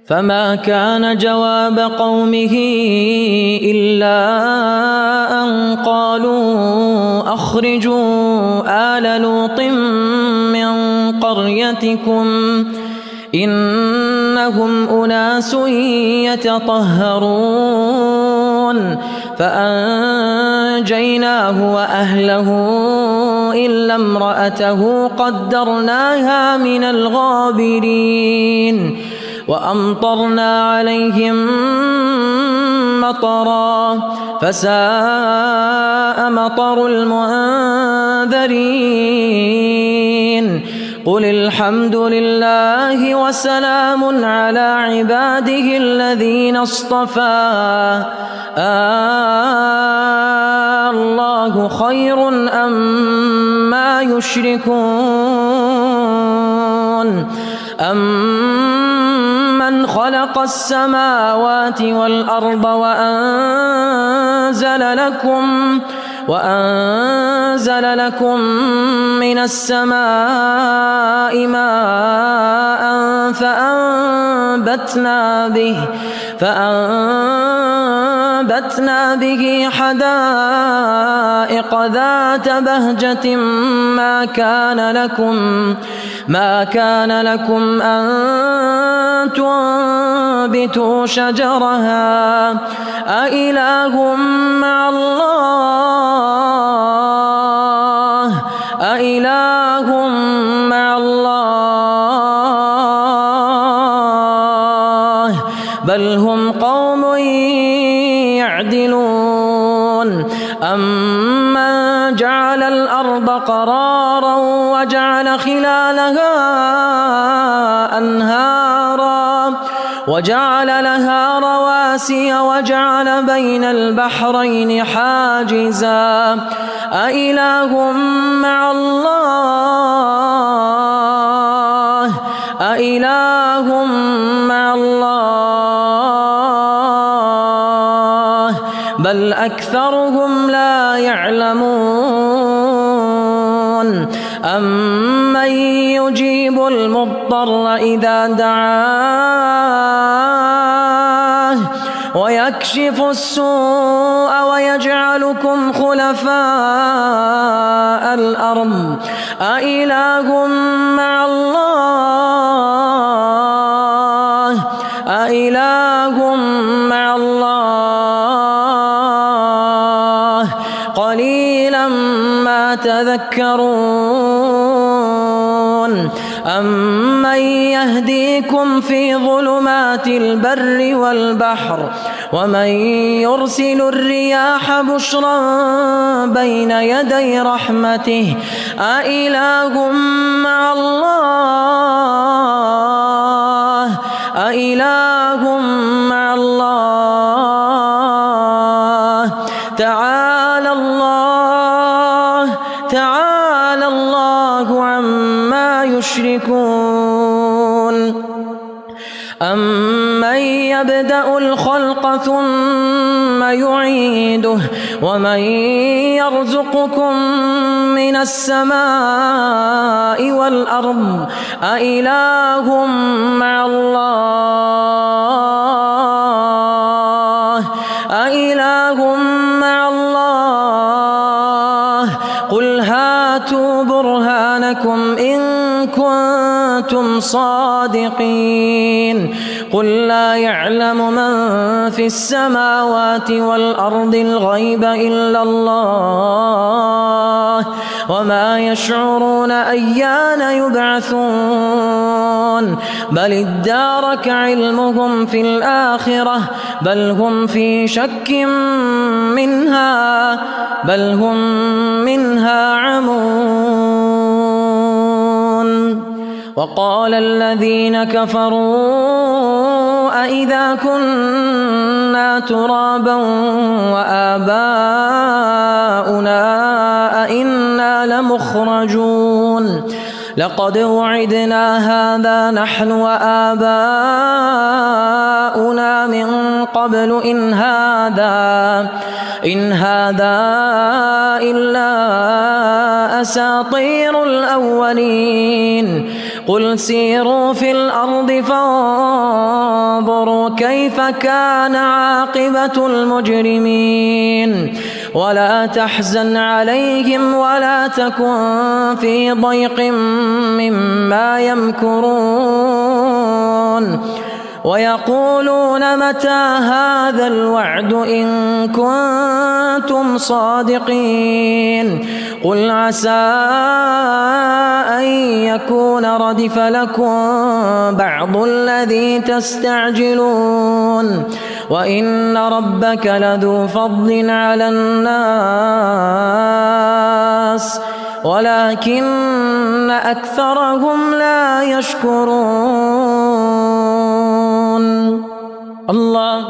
فما كان جواب قومه إلا أن قالوا أخرجوا آل لوط من قريتكم إنهم أناس يتطهرون فأنجيناه وأهله إلا امرأته قدرناها من الغابرين وأمطرنا عليهم مطرا فساء مطر المنذرين قل الحمد لله وسلام على عباده الذين اصطفى الله خير أما يشركون أمن خلق السماوات والأرض وأنزل لكم من السماء ماء فأنبتنا به حدائق ذات بهجة ما كان لكم أن تنبتوا شجرها أإله مع الله بل هم قوم يعدلون أمن جعل الأرض قرارا وجعل خلالها أنهارا وجعل لها رواسي وجعل بين البحرين حاجزا أإله مع الله بل أكثرهم لا يعلمون أمن يجيب المضطر إذا دعاه ويكشف السوء ويجعلكم خلفاء الأرض أإله مع الله قليلا ما تذكرون أمن يهديكم في ظلمات البر والبحر ومن يرسل الرياح بشرا بين يدي رحمته أإله مع الله تعالى الله عما يشركون أمن يبدأ الخلق ثم يعيده ومن يرزقكم من السماء والأرض أإله مع الله قل هاتوا برهانكم إن كنتم صادقين قل لا يعلم من في السماوات والأرض الغيب إلا الله وما يشعرون أيان يبعثون بل ادارك علمهم في الآخرة بل هم في شك منها عمون وقال الذين كفروا أإذا كنا ترابا وآباؤنا أئنا لمخرجون لقد وعدنا هذا نحن وآباؤنا من قبل إن هذا إلا أساطير الأولين قل سيروا في الأرض فانظروا كيف كان عاقبة المجرمين ولا تحزن عليهم ولا تكن في ضيق مما يمكرون ويقولون متى هذا الوعد إن كنتم صادقين قل عسى أن يكون ردف لكم بعض الذي تستعجلون وإن ربك لذو فضل على الناس ولكن أكثرهم لا يشكرون. الله